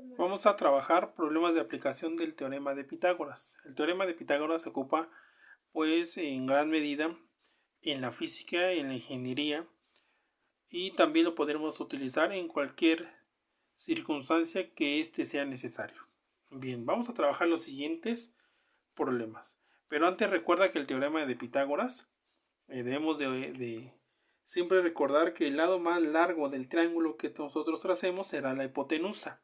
Vamos a trabajar problemas de aplicación del teorema de Pitágoras. El teorema de Pitágoras se ocupa pues en gran medida en la física, en la ingeniería, y también lo podremos utilizar en cualquier circunstancia que éste sea necesario. Bien, vamos a trabajar los siguientes problemas. Pero antes recuerda que el teorema de Pitágoras debemos de siempre recordar que el lado más largo del triángulo que nosotros tracemos será la hipotenusa.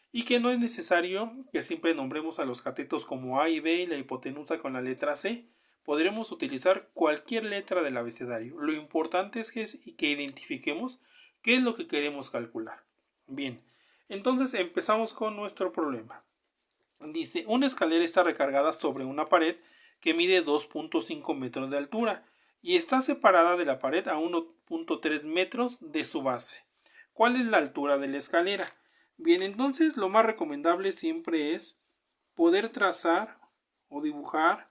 Y que no es necesario que siempre nombremos a los catetos como A y B y la hipotenusa con la letra C. Podremos utilizar cualquier letra del abecedario. Lo importante es que identifiquemos qué es lo que queremos calcular. Bien, entonces empezamos con nuestro problema. Dice, una escalera está recargada sobre una pared que mide 2.5 metros de altura y está separada de la pared a 1.3 metros de su base. ¿Cuál es la altura de la escalera? Bien, entonces lo más recomendable siempre es poder trazar o dibujar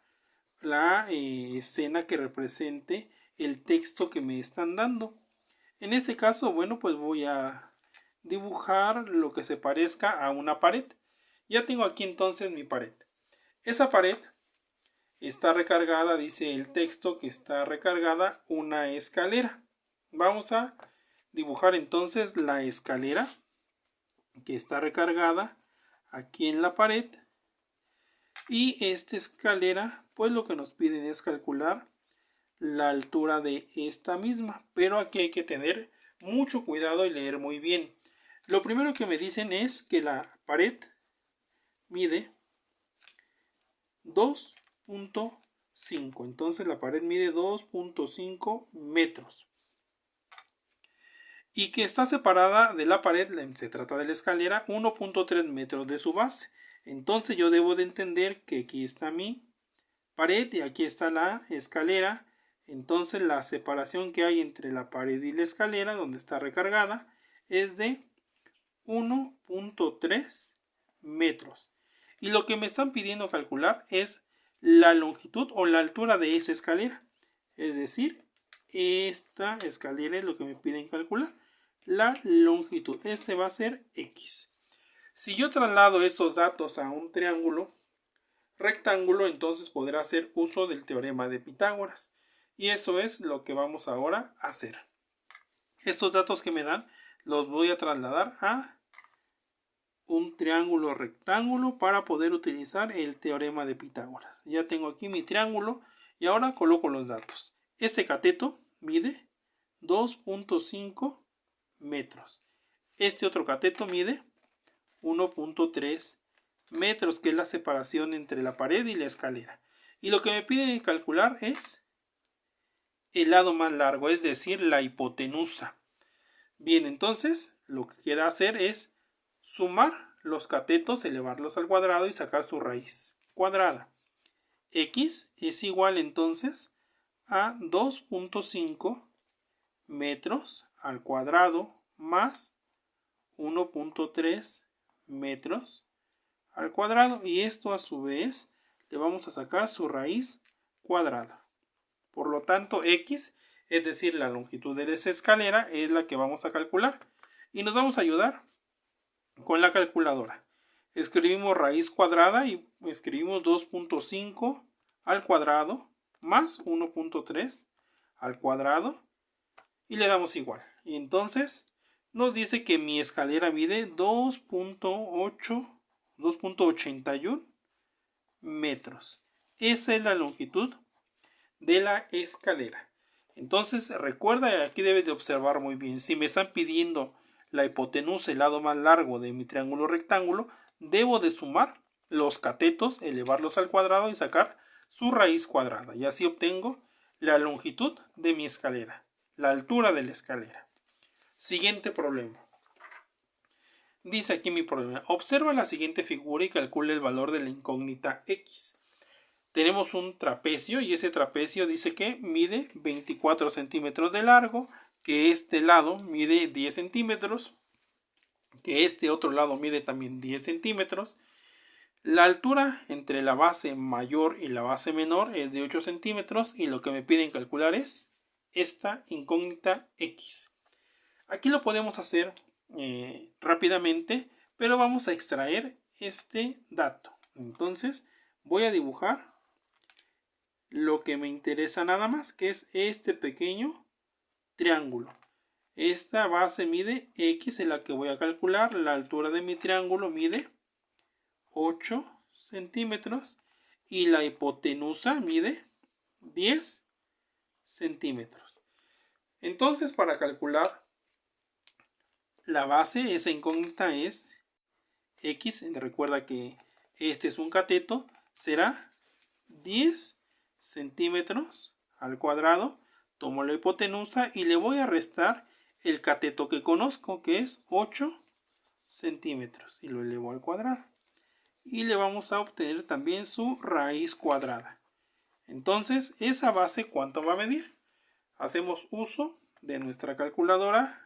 la escena que represente el texto que me están dando. En este caso, bueno, pues voy a dibujar lo que se parezca a una pared. Ya tengo aquí entonces mi pared. Esa pared está recargada, dice el texto que está recargada una escalera. Vamos a dibujar entonces la escalera que está recargada aquí en la pared, y esta escalera pues lo que nos piden es calcular la altura de esta misma, pero aquí hay que tener mucho cuidado y leer muy bien. Lo primero que me dicen es que la pared mide 2.5, entonces la pared mide 2.5 metros y que está separada de la pared, se trata de la escalera, 1.3 metros de su base. Entonces yo debo de entender que aquí está mi pared y aquí está la escalera. Entonces la separación que hay entre la pared y la escalera, donde está recargada, es de 1.3 metros. Y lo que me están pidiendo calcular es la longitud o la altura de esa escalera. Es decir, esta escalera es lo que me piden calcular. La longitud. Este va a ser X. Si yo traslado estos datos a un triángulo rectángulo, entonces podrá hacer uso del teorema de Pitágoras. Y eso es lo que vamos ahora a hacer. Estos datos que me dan los voy a trasladar a un triángulo rectángulo para poder utilizar el teorema de Pitágoras. Ya tengo aquí mi triángulo y ahora coloco los datos. Este cateto mide 2.5 metros. Este otro cateto mide 1.3 metros, que es la separación entre la pared y la escalera. Y lo que me piden calcular es el lado más largo, es decir, la hipotenusa. Bien, entonces lo que queda hacer es sumar los catetos, elevarlos al cuadrado y sacar su raíz cuadrada. X es igual entonces a 2.5 metros al cuadrado más 1.3 metros al cuadrado, y esto a su vez le vamos a sacar su raíz cuadrada. Por lo tanto, X, es decir, la longitud de esa escalera, es la que vamos a calcular. Y nos vamos a ayudar con la calculadora. Escribimos raíz cuadrada y escribimos 2.5 al cuadrado más 1.3 al cuadrado y le damos igual. Y entonces nos dice que mi escalera mide 2.81 metros. Esa es la longitud de la escalera. Entonces recuerda, aquí debes de observar muy bien. Si me están pidiendo la hipotenusa, el lado más largo de mi triángulo rectángulo, debo de sumar los catetos, elevarlos al cuadrado y sacar su raíz cuadrada. Y así obtengo la longitud de mi escalera, la altura de la escalera. Siguiente problema. Dice aquí mi problema. Observa la siguiente figura y calcula el valor de la incógnita X. Tenemos un trapecio y ese trapecio dice que mide 24 centímetros de largo, que este lado mide 10 centímetros, que este otro lado mide también 10 centímetros. La altura entre la base mayor y la base menor es de 8 centímetros y lo que me piden calcular es esta incógnita X. Aquí lo podemos hacer rápidamente pero vamos a extraer este dato. Entonces voy a dibujar lo que me interesa nada más, que es este pequeño triángulo. Esta base mide X, en la que voy a calcular. La altura de mi triángulo mide 8 centímetros y la hipotenusa mide 10 centímetros. Entonces, para calcular la base, esa incógnita es X. Recuerda que este es un cateto. Será 10 centímetros al cuadrado. Tomo la hipotenusa y le voy a restar el cateto que conozco, que es 8 centímetros. Y lo elevo al cuadrado. Y le vamos a obtener también su raíz cuadrada. Entonces, esa base, ¿cuánto va a medir? Hacemos uso de nuestra calculadora.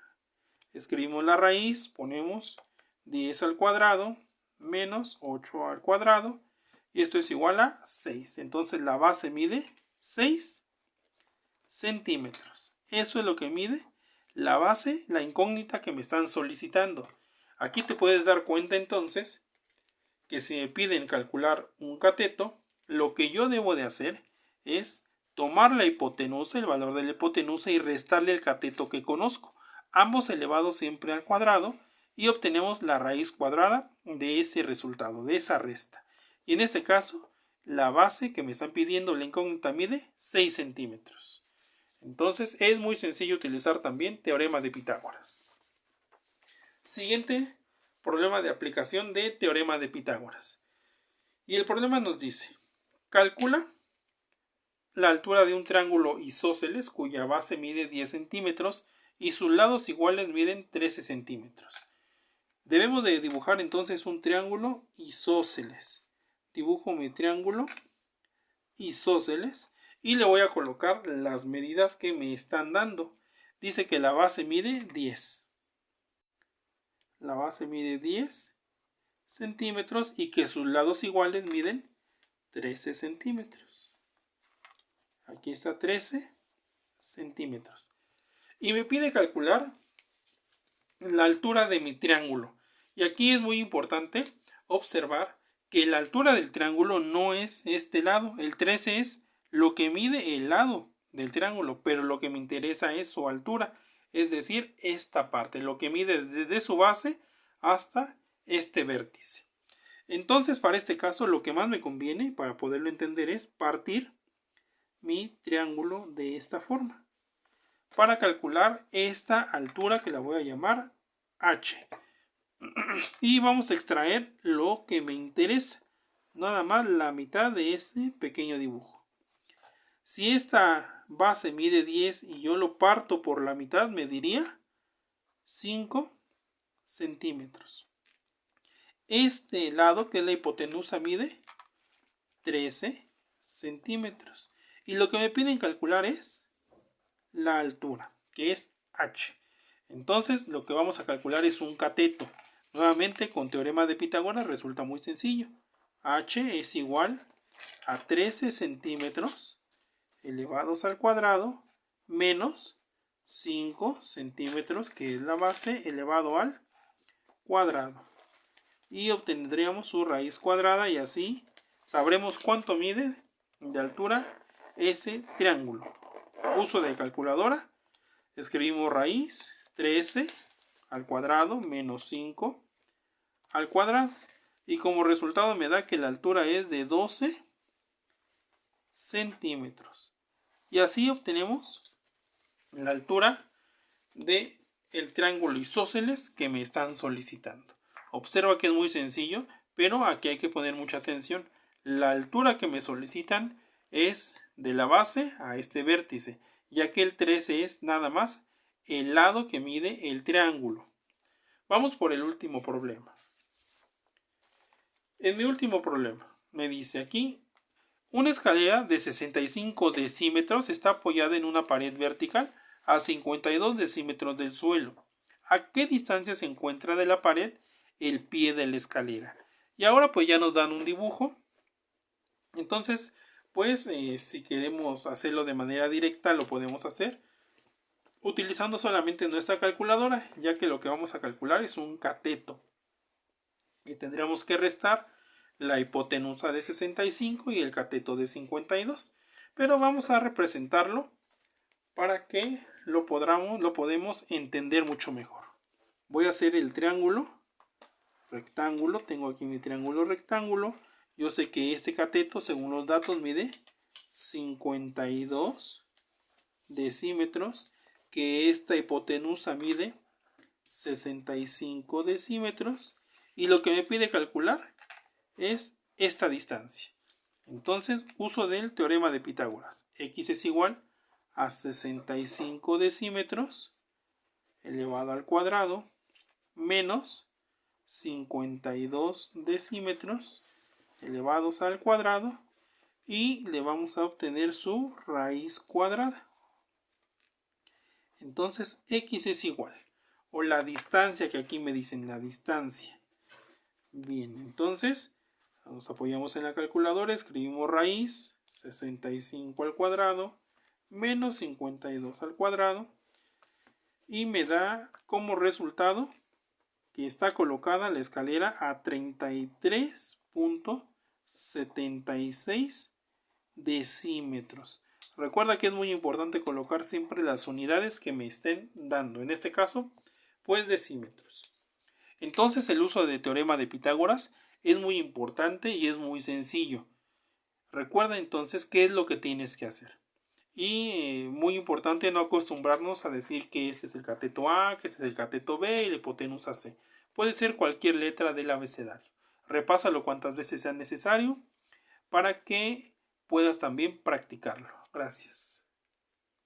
Escribimos la raíz, ponemos 10 al cuadrado menos 8 al cuadrado. Y esto es igual a 6. Entonces la base mide 6 centímetros. Eso es lo que mide la base, la incógnita que me están solicitando. Aquí te puedes dar cuenta entonces que si me piden calcular un cateto, lo que yo debo de hacer es tomar la hipotenusa, el valor de la hipotenusa, y restarle el cateto que conozco, ambos elevados siempre al cuadrado, y obtenemos la raíz cuadrada de ese resultado, de esa resta. Y en este caso, la base que me están pidiendo, la incógnita, mide 6 centímetros. Entonces es muy sencillo utilizar también teorema de Pitágoras. Siguiente problema de aplicación de teorema de Pitágoras. Y el problema nos dice: calcula la altura de un triángulo isósceles cuya base mide 10 centímetros y sus lados iguales miden 13 centímetros. Debemos de dibujar entonces un triángulo isósceles. Dibujo mi triángulo isósceles y le voy a colocar las medidas que me están dando. Dice que la base mide 10. La base mide 10 centímetros y que sus lados iguales miden 13 centímetros. Aquí está 13 centímetros. Y me pide calcular la altura de mi triángulo. Y aquí es muy importante observar que la altura del triángulo no es este lado. El 13 es lo que mide el lado del triángulo, pero lo que me interesa es su altura, es decir, esta parte, lo que mide desde su base hasta este vértice. Entonces, para este caso, lo que más me conviene para poderlo entender es partir mi triángulo de esta forma para calcular esta altura, que la voy a llamar H. Y vamos a extraer lo que me interesa, nada más la mitad de este pequeño dibujo. Si esta base mide 10 y yo lo parto por la mitad, mediría 5 centímetros. Este lado, que es la hipotenusa, mide 13 centímetros. Y lo que me piden calcular es la altura, que es H. Entonces lo que vamos a calcular es un cateto. Nuevamente, con teorema de Pitágoras resulta muy sencillo. H es igual a 13 centímetros elevados al cuadrado menos 5 centímetros, que es la base, elevado al cuadrado. Y obtendríamos su raíz cuadrada y así sabremos cuánto mide de altura ese triángulo. Uso de calculadora. Escribimos raíz 13 al cuadrado menos 5 al cuadrado. Y como resultado me da que la altura es de 12 centímetros. Y así obtenemos la altura del triángulo isósceles que me están solicitando. Observa que es muy sencillo, pero aquí hay que poner mucha atención. La altura que me solicitan es de la base a este vértice, ya que el 13 es nada más el lado que mide el triángulo. Vamos por el último problema. En mi último problema me dice aquí: una escalera de 65 decímetros está apoyada en una pared vertical a 52 decímetros del suelo. ¿A qué distancia se encuentra de la pared el pie de la escalera? Y ahora pues ya nos dan un dibujo. Entonces pues si queremos hacerlo de manera directa, lo podemos hacer utilizando solamente nuestra calculadora, ya que lo que vamos a calcular es un cateto. Y tendríamos que restar la hipotenusa de 65 y el cateto de 52. Pero vamos a representarlo para que lo podemos entender mucho mejor. Voy a hacer el triángulo rectángulo. Tengo aquí mi triángulo rectángulo. Yo sé que este cateto, según los datos, mide 52 decímetros, que esta hipotenusa mide 65 decímetros, y lo que me pide calcular es esta distancia. Entonces uso del teorema de Pitágoras. X es igual a 65 decímetros elevado al cuadrado menos 52 decímetros elevados al cuadrado, y le vamos a obtener su raíz cuadrada. Entonces x es igual, o la distancia que aquí me dicen, la distancia. Bien, entonces nos apoyamos en la calculadora, escribimos raíz 65 al cuadrado menos 52 al cuadrado, y me da como resultado que está colocada la escalera a 33.76 decímetros. Recuerda que es muy importante colocar siempre las unidades que me estén dando. En este caso, pues decímetros. Entonces el uso de teorema de Pitágoras es muy importante y es muy sencillo. Recuerda entonces qué es lo que tienes que hacer. Y muy importante no acostumbrarnos a decir que este es el cateto A, que este es el cateto B y la hipotenusa C. Puede ser cualquier letra del abecedario. Repásalo cuantas veces sea necesario para que puedas también practicarlo. Gracias.